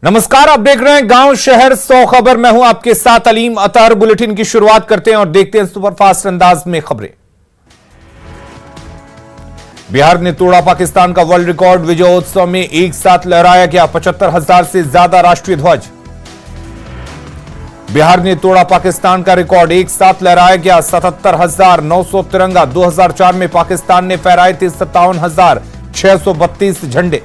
नमस्कार, आप देख रहे हैं गांव शहर 100 खबर। मैं हूं आपके साथ अलीम अतहर। बुलेटिन की शुरुआत करते हैं और देखते हैं सुपरफास्ट अंदाज में खबरें। बिहार ने तोड़ा पाकिस्तान का वर्ल्ड रिकॉर्ड। विजयोत्सव में एक साथ लहराया गया 75,000 से ज्यादा राष्ट्रीय ध्वज। बिहार ने तोड़ा पाकिस्तान का रिकॉर्ड, एक साथ लहराया गया 77,900 तिरंगा। 2004 में पाकिस्तान ने फहराए थे 57,632 झंडे।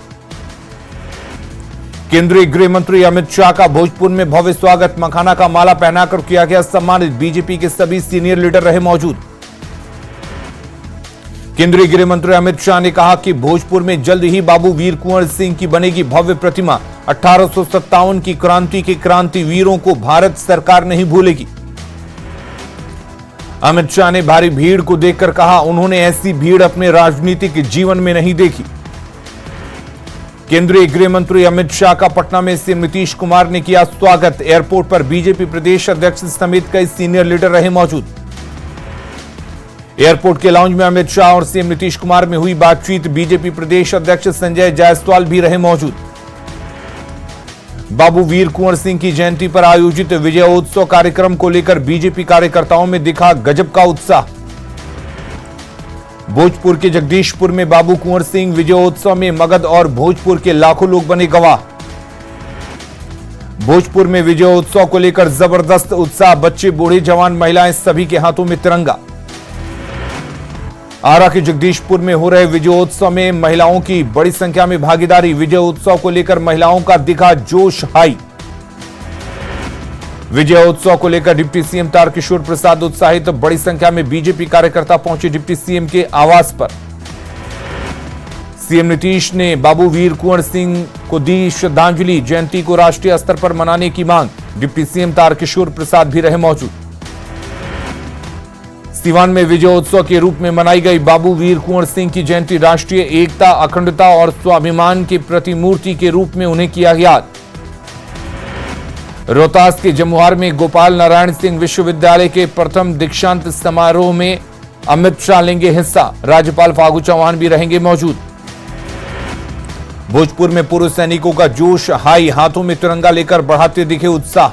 केंद्रीय गृह मंत्री अमित शाह का भोजपुर में भव्य स्वागत। मखाना का माला पहनाकर किया गया सम्मानित। बीजेपी के सभी सीनियर लीडर रहे मौजूद। केंद्रीय गृह मंत्री अमित शाह ने कहा कि भोजपुर में जल्द ही बाबू वीर कुंवर सिंह की बनेगी भव्य प्रतिमा। 1857 की क्रांति के क्रांतिवीरों को भारत सरकार नहीं भूलेगी। अमित शाह ने भारी भीड़ को देखकर कहा, उन्होंने ऐसी भीड़ अपने राजनीतिक जीवन में नहीं देखी। केंद्रीय गृह मंत्री अमित शाह का पटना में सीएम नीतीश कुमार ने किया स्वागत। एयरपोर्ट पर बीजेपी प्रदेश अध्यक्ष समेत कई सीनियर लीडर रहे मौजूद। एयरपोर्ट के लाउंज में अमित शाह और सीएम नीतीश कुमार में हुई बातचीत। बीजेपी प्रदेश अध्यक्ष संजय जायसवाल भी रहे मौजूद। बाबू वीर कुंवर सिंह की जयंती पर आयोजित विजयोत्सव कार्यक्रम को लेकर बीजेपी कार्यकर्ताओं में दिखा गजब का उत्साह। भोजपुर के जगदीशपुर में बाबू कुंवर सिंह विजयोत्सव में मगध और भोजपुर के लाखों लोग बने गवाह। भोजपुर में विजयोत्सव को लेकर जबरदस्त उत्साह। बच्चे, बूढ़े, जवान, महिलाएं, सभी के हाथों में तिरंगा। आरा के जगदीशपुर में हो रहे विजयोत्सव में महिलाओं की बड़ी संख्या में भागीदारी। विजयोत्सव को लेकर महिलाओं का दिखा जोश हाई। विजयोत्सव को लेकर डिप्टी सीएम तारकिशोर प्रसाद उत्साहित। बड़ी संख्या में बीजेपी कार्यकर्ता पहुंचे डिप्टी सीएम के आवास पर। सीएम नीतीश ने बाबू वीर कुंवर सिंह को दी श्रद्धांजलि। जयंती को राष्ट्रीय स्तर पर मनाने की मांग। डिप्टी सीएम तारकिशोर प्रसाद भी रहे मौजूद। सीवान में विजयोत्सव के रूप में मनाई गई बाबू वीर कुंवर सिंह की जयंती। राष्ट्रीय एकता, अखंडता और स्वाभिमान की प्रतिमूर्ति के रूप में उन्हें किया याद। रोहतास के जमुहार में गोपाल नारायण सिंह विश्वविद्यालय के प्रथम दीक्षांत समारोह में अमित शाह लेंगे हिस्सा। राज्यपाल फागू चौहान भी रहेंगे मौजूद। भोजपुर में पूर्व सैनिकों का जोश हाई। हाथों में तिरंगा लेकर बढ़ाते दिखे उत्साह।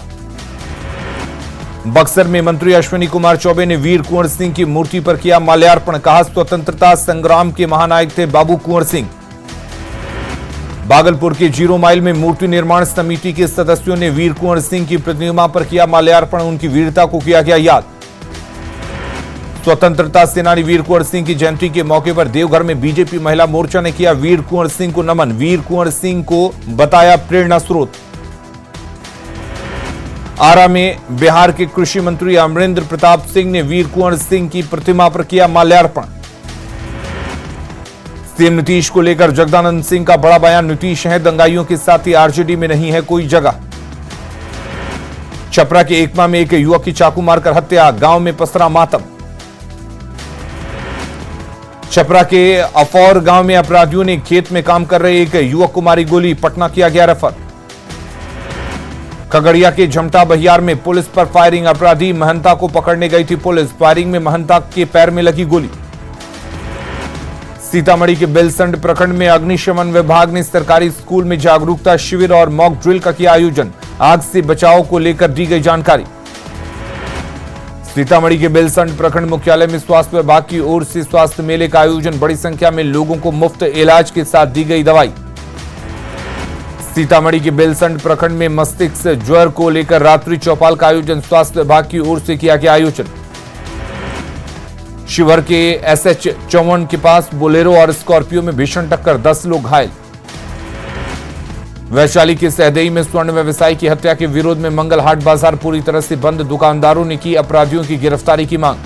बक्सर में मंत्री अश्विनी कुमार चौबे ने वीर कुंवर सिंह की मूर्ति पर किया माल्यार्पण। कहा, स्वतंत्रता संग्राम के महानायक थे बाबू कुंवर सिंह। भागलपुर के 0 माइल में मूर्ति निर्माण समिति के सदस्यों ने वीर कुंवर सिंह की प्रतिमा पर किया माल्यार्पण। उनकी वीरता को किया गया याद। स्वतंत्रता सेनानी वीर कुंवर सिंह की जयंती के मौके पर देवघर में बीजेपी महिला मोर्चा ने किया वीर कुंवर सिंह को नमन। वीर कुंवर सिंह को बताया प्रेरणा स्रोत। आरा में बिहार के कृषि मंत्री अमरेंद्र प्रताप सिंह ने वीर कुंवर सिंह की प्रतिमा पर किया माल्यार्पण। सीएम नीतीश को लेकर जगदानंद सिंह का बड़ा बयान। नीतीश हैं दंगाइयों के साथ ही आरजेडी में नहीं है कोई जगह। छपरा के एकमा में एक युवक की चाकू मारकर हत्या। गांव में पसरा मातम। छपरा के अफौर गांव में अपराधियों ने खेत में काम कर रहे एक युवक को मारी गोली। पटना किया गया रेफर। खगड़िया के झमटा बहियार में पुलिस पर फायरिंग। अपराधी महंता को पकड़ने गई थी पुलिस। फायरिंग में महंता के पैर में लगी गोली। सीतामढ़ी के बेलसंड प्रखंड में अग्निशमन विभाग ने सरकारी स्कूल में जागरूकता शिविर और मॉक ड्रिल का किया आयोजन। आग से बचाव को लेकर दी गई जानकारी। सीतामढ़ी के बेलसंड प्रखंड मुख्यालय में स्वास्थ्य विभाग की ओर से स्वास्थ्य मेले का आयोजन। बड़ी संख्या में लोगों को मुफ्त इलाज के साथ दी गई दवाई। सीतामढ़ी के बेलसंड प्रखंड में मस्तिष्क ज्वर को लेकर रात्रि चौपाल का आयोजन। स्वास्थ्य विभाग की ओर से किया गया आयोजन। शिवहर के एसएच 54 के पास बोलेरो और स्कॉर्पियो में भीषण टक्कर, 10 लोग घायल। वैशाली के सहदेई में स्वर्ण व्यवसायी की हत्या के विरोध में मंगल हाट बाजार पूरी तरह से बंद। दुकानदारों ने की अपराधियों की गिरफ्तारी की मांग।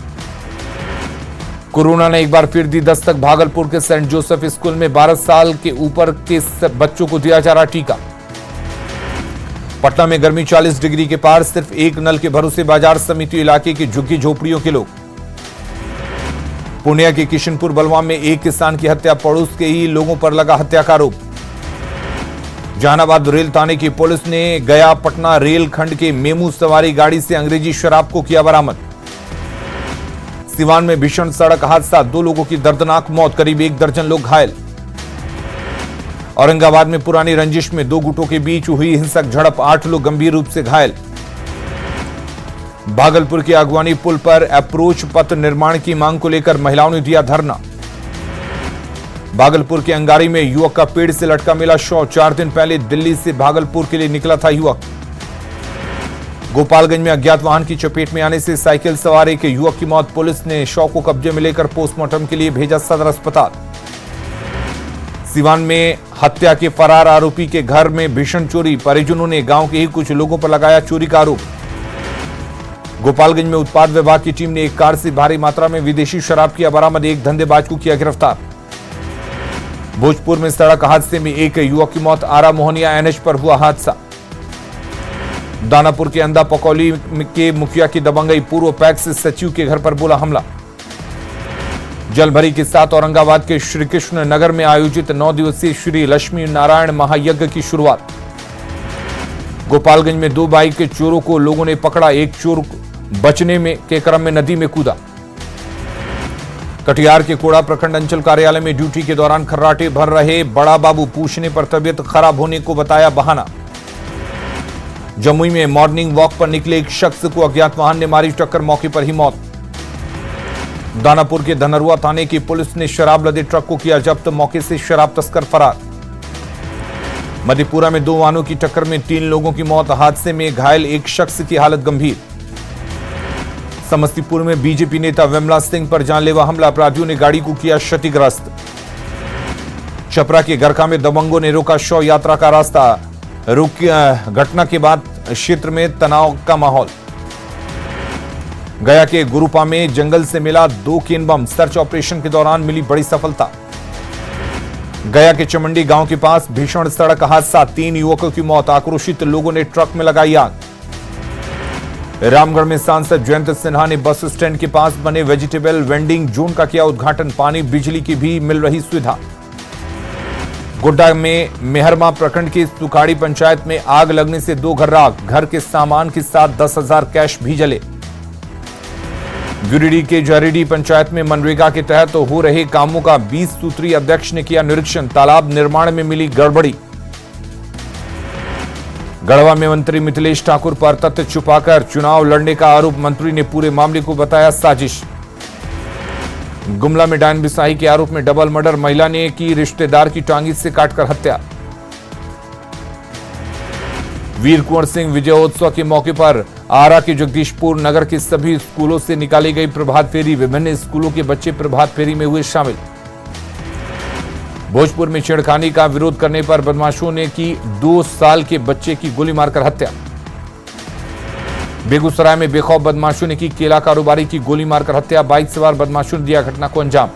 कोरोना ने एक बार फिर दी दस्तक। भागलपुर के सेंट जोसेफ स्कूल में 12 साल के ऊपर के बच्चों को दिया जा रहा टीका। पटना में गर्मी 40 डिग्री के पार। सिर्फ एक नल के भरोसे बाजार समिति इलाके की झुग्गी झोपड़ियों के लोग। पूर्णिया के किशनपुर बलवा में एक किसान की हत्या। पड़ोस के ही लोगों पर लगा हत्या का आरोप। जहानाबाद रेल थाने की पुलिस ने गया पटना रेल खंड के मेमू सवारी गाड़ी से अंग्रेजी शराब को किया बरामद। सिवान में भीषण सड़क हादसा, 2 लोगों की दर्दनाक मौत, करीब 1 दर्जन लोग घायल। औरंगाबाद में पुरानी रंजिश में दो गुटों के बीच हुई हिंसक झड़प, 8 लोग गंभीर रूप से घायल। भागलपुर के अगवानी पुल पर अप्रोच पथ निर्माण की मांग को लेकर महिलाओं ने दिया धरना। भागलपुर के अंगारी में युवक का पेड़ से लटका मिला शव, 4 दिन पहले दिल्ली से भागलपुर के लिए निकला था युवक। गोपालगंज में अज्ञात वाहन की चपेट में आने से साइकिल सवार एक युवक की मौत, पुलिस ने शव को कब्जे में लेकर पोस्टमार्टम के लिए भेजा सदर अस्पताल। सिवान में हत्या के फरार आरोपी के घर में भीषण चोरी, परिजनों ने गांव के ही कुछ लोगों पर लगाया चोरी का आरोप। गोपालगंज में उत्पाद विभाग की टीम ने एक कार से भारी मात्रा में विदेशी शराब किया बरामद, एक धंधेबाज को किया गिरफ्तार। भोजपुर में सड़क हादसे में एक युवक की मौत, आरा मोहनिया एनएच पर हुआ हादसा। दानापुर के अंदा पकौली के मुखिया की दबंगई, पूर्व पैक्स सचिव के घर पर बोला हमला। जलभरी के साथ औरंगाबाद के श्री कृष्ण नगर में आयोजित 9 दिवसीय श्री लक्ष्मी नारायण महायज्ञ की शुरुआत। गोपालगंज में 2 बाइक के चोरों को लोगों ने पकड़ा, एक चोर बचने में के क्रम में नदी में कूदा। कटिहार के कोड़ा प्रखंड अंचल कार्यालय में ड्यूटी के दौरान खर्राटे भर रहे बड़ा बाबू, पूछने पर तबियत खराब होने को बताया बहाना। जमुई में मॉर्निंग वॉक पर निकले एक शख्स को अज्ञात वाहन ने मारी टक्कर, मौके पर ही मौत। दानापुर के धनरुआ थाने की पुलिस ने शराब लदे ट्रक को किया जब्त, मौके से शराब तस्कर फरार। मधेपुरा में 2 वाहनों की टक्कर में 3 लोगों की मौत, हादसे में घायल एक शख्स की हालत गंभीर। समस्तीपुर में बीजेपी नेता विमला सिंह पर जानलेवा हमला, अपराधियों ने गाड़ी को किया क्षतिग्रस्त। छपरा के गरखा में दबंगों ने रोका शव यात्रा का रास्ता, घटना के बाद क्षेत्र में तनाव का माहौल। गया के गुरुपा में जंगल से मिला 2 केन बम, सर्च ऑपरेशन के दौरान मिली बड़ी सफलता। गया के चमंडी गांव के पास भीषण सड़क हादसा, 3 युवकों की मौत, आक्रोशित लोगों ने ट्रक में लगाई आग। रामगढ़ में सांसद जयंत सिन्हा ने बस स्टैंड के पास बने वेजिटेबल वेंडिंग जोन का किया उद्घाटन, पानी बिजली की भी मिल रही सुविधा। गोड्डा में मेहरमा प्रखंड की सुखाड़ी पंचायत में आग लगने से 2 घर राख, घर के सामान के साथ 10,000 कैश भी जले। गिरिडीह के जरीडीह पंचायत में मनरेगा के तहत हो रहे कामों का 20 सूत्रीय अध्यक्ष ने किया निरीक्षण, तालाब निर्माण में मिली गड़बड़ी। गढ़वा में मंत्री मिथिलेश ठाकुर पर तथ्य छुपाकर चुनाव लड़ने का आरोप, मंत्री ने पूरे मामले को बताया साजिश। गुमला में डायन बिसाही के आरोप में डबल मर्डर, महिला ने की रिश्तेदार की टांगी से काटकर हत्या। वीर कुंवर सिंह विजयोत्सव के मौके पर आरा के जगदीशपुर नगर के सभी स्कूलों से निकाली गई प्रभात फेरी, विभिन्न स्कूलों के बच्चे प्रभात फेरी में हुए शामिल। भोजपुर में छेड़खानी का विरोध करने पर बदमाशों ने की 2 साल के बच्चे की गोली मारकर हत्या। बेगूसराय में बेखौफ बदमाशों ने की केला कारोबारी की गोली मारकर हत्या, बाइक सवार बदमाशों ने दिया घटना को अंजाम।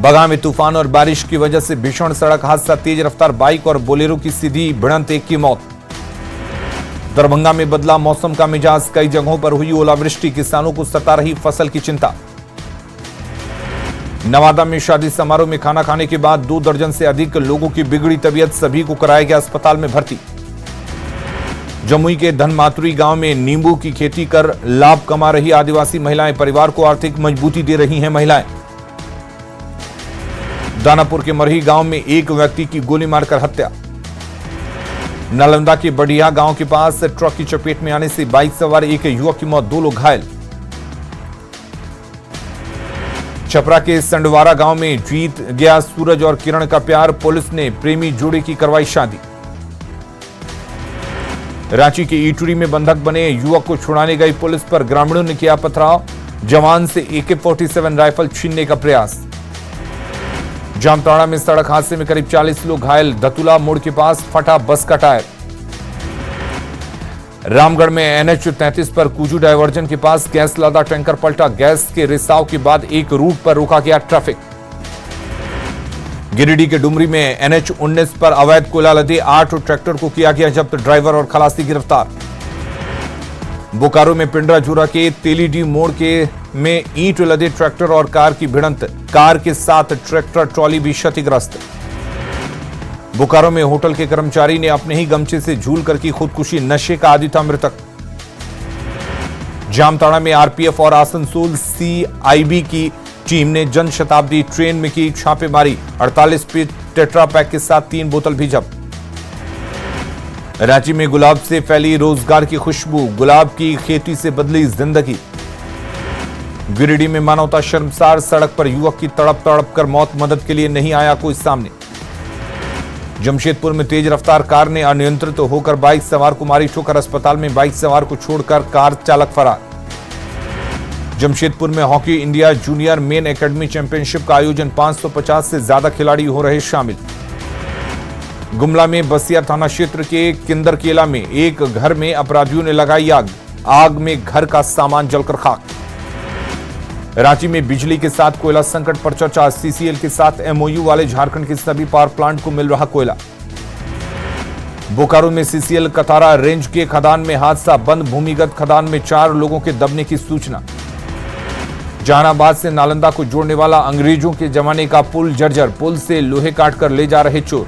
बगहा में तूफान और बारिश की वजह से भीषण सड़क हादसा, तेज रफ्तार बाइक और बोलेरो की सीधी भिड़ंत, एक की मौत। दरभंगा में बदला मौसम का मिजाज, कई जगहों पर हुई ओलावृष्टि, किसानों को सता रही फसल की चिंता। नवादा में शादी समारोह में खाना खाने के बाद 2 दर्जन से अधिक लोगों की बिगड़ी तबीयत, सभी को कराया गया अस्पताल में भर्ती। जमुई के धनमातुरी गांव में नींबू की खेती कर लाभ कमा रही आदिवासी महिलाएं, परिवार को आर्थिक मजबूती दे रही हैं महिलाएं। दानापुर के मरही गांव में एक व्यक्ति की गोली मारकर हत्या। नालंदा के बढ़िया गांव के पास ट्रक की चपेट में आने से बाइक सवार एक युवक की मौत, 2 लोग घायल। छपरा के संडवारा गांव में जीत गया सूरज और किरण का प्यार, पुलिस ने प्रेमी जोड़े की करवाई शादी। रांची के ईटुरी में बंधक बने युवक को छुड़ाने गई पुलिस पर ग्रामीणों ने किया पथराव, जवान से AK-47 राइफल छीनने का प्रयास। जामताड़ा में सड़क हादसे में करीब 40 लोग घायल, धतुला मोड़ के पास फटा बस का टायर। रामगढ़ में NH-33 पर कुजू डायवर्जन के पास गैस लादा टैंकर पलटा, गैस के रिसाव के बाद एक रूट पर रोका गया ट्रैफिक। गिरिडीह के डुमरी में NH-19 पर अवैध कोयला लदे 8 ट्रैक्टर को किया गया जब्त, ड्राइवर और खलासी गिरफ्तार। बोकारो में पिंडराजूरा के तेलीडी मोड़ में ईंट लदे ट्रैक्टर और कार की भिड़ंत, कार के साथ ट्रैक्टर ट्रॉली भी क्षतिग्रस्त। बोकारो में होटल के कर्मचारी ने अपने ही गमछे से झूल कर की खुदकुशी, नशे का आदी था मृतक। जामताड़ा में RPF और आसनसोल CIB की टीम ने जनशताब्दी ट्रेन में की छापेमारी, 48 टेट्रा पैक के साथ 3 बोतल भी जब्त। रांची में गुलाब से फैली रोजगार की खुशबू, गुलाब की खेती से बदली जिंदगी। गिरिडीह में मानवता शर्मसार, सड़क पर युवक की तड़प तड़प कर मौत, मदद के लिए नहीं आया कोई सामने। जमशेदपुर में तेज रफ्तार कार ने अनियंत्रित होकर बाइक सवार को मारी ठोकर, अस्पताल में बाइक सवार को छोड़कर कार चालक फरार। जमशेदपुर में hockey India junior main academy championship का आयोजन, 550 से ज्यादा खिलाड़ी हो रहे शामिल। गुमला में बसिया थाना क्षेत्र के किंदरकेला में एक घर में अपराधियों ने लगाई आग, आग में घर का सामान जलकर खाक। रांची में बिजली के साथ कोयला संकट पर चर्चा, सीसीएल के साथ एमओयू वाले झारखंड के सभी पावर प्लांट को मिल रहा कोयला। बोकारो में सीसीएल कतारा रेंज के खदान में हादसा, बंद भूमिगत खदान में 4 लोगों के दबने की सूचना। जहानाबाद से नालंदा को जोड़ने वाला अंग्रेजों के जमाने का पुल जर्जर, पुल से लोहे काटकर ले जा रहे चोर।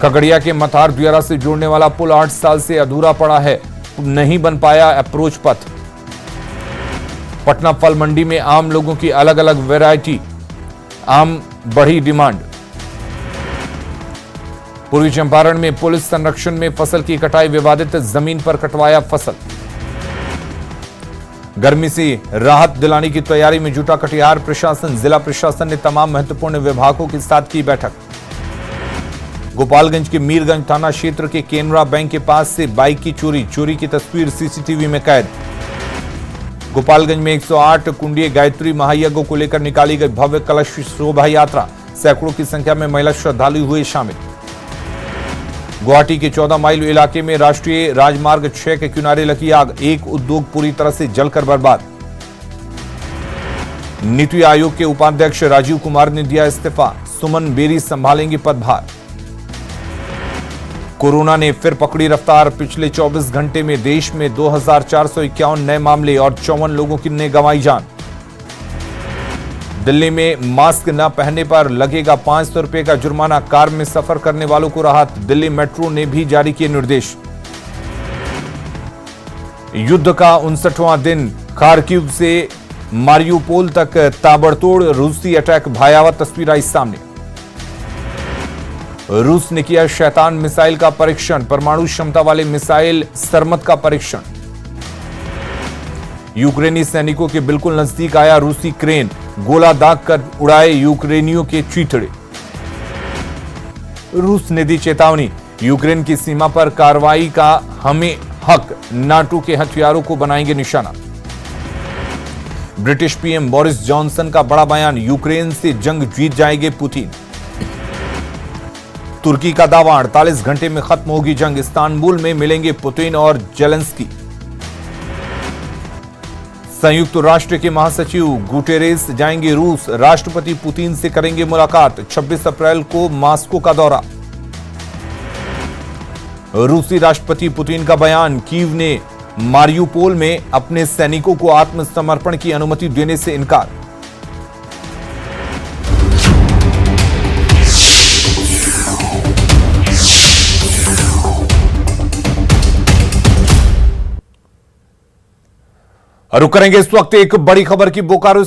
खगड़िया के मथार द्वारा से जोड़ने वाला पुल 8 साल से अधूरा पड़ा है, नहीं बन पाया अप्रोच पथ। पटना फल मंडी में आम लोगों की अलग अलग वैरायटी, आम बढ़ी डिमांड। पूर्वी चंपारण में पुलिस संरक्षण में फसल की कटाई, विवादित जमीन पर कटवाया फसल। गर्मी से राहत दिलाने की तैयारी में जुटा कटिहार प्रशासन, जिला प्रशासन ने तमाम महत्वपूर्ण विभागों के साथ की बैठक। गोपालगंज के मीरगंज थाना क्षेत्र के केनरा बैंक के पास से बाइक की चोरी, चोरी की तस्वीर सीसीटीवी में कैद। गोपालगंज में 108 कुंडीय गायत्री महायज्ञ को लेकर निकाली गई भव्य कलश शोभा यात्रा, सैकड़ों की संख्या में महिला श्रद्धालु हुए शामिल। गुवाहाटी के 14 माइल इलाके में राष्ट्रीय राजमार्ग 6 के किनारे लगी आग, एक उद्योग पूरी तरह से जलकर बर्बाद। नीति आयोग के उपाध्यक्ष राजीव कुमार ने दिया इस्तीफा, सुमन बेरी संभालेंगे पदभार। कोरोना ने फिर पकड़ी रफ्तार, पिछले 24 घंटे में देश में 2451 नए मामले और 54 लोगों की ने गंवाई जान। दिल्ली में मास्क न पहनने पर लगेगा 500 रुपए का जुर्माना, कार में सफर करने वालों को राहत, दिल्ली मेट्रो ने भी जारी किए निर्देश। युद्ध का 59वां दिन, खार्किव से मारियुपोल तक ताबड़तोड़ रूसी अटैक, भयावह तस्वीर आई सामने। रूस ने किया शैतान मिसाइल का परीक्षण, परमाणु क्षमता वाले मिसाइल सरमत का परीक्षण। यूक्रेनी सैनिकों के बिल्कुल नजदीक आया रूसी क्रेन, गोला दाग कर उड़ाए यूक्रेनियों के चीथड़े। रूस ने दी चेतावनी, यूक्रेन की सीमा पर कार्रवाई का हमें हक, नाटो के हथियारों को बनाएंगे निशाना। ब्रिटिश पीएम बोरिस जॉनसन का बड़ा बयान, यूक्रेन से जंग जीत जाएंगे पुतिन। तुर्की का दावा, 48 घंटे में खत्म होगी जंग, इस्तांबुल में मिलेंगे पुतिन और जेलेंस्की। संयुक्त राष्ट्र के महासचिव गुटेरेस जाएंगे रूस, राष्ट्रपति पुतिन से करेंगे मुलाकात, 26 अप्रैल को मास्को का दौरा। रूसी राष्ट्रपति पुतिन का बयान, कीव ने मारियुपोल में अपने सैनिकों को आत्मसमर्पण की अनुमति देने से इनकार। रुक करेंगे इस वक्त एक बड़ी खबर की बोकारो से।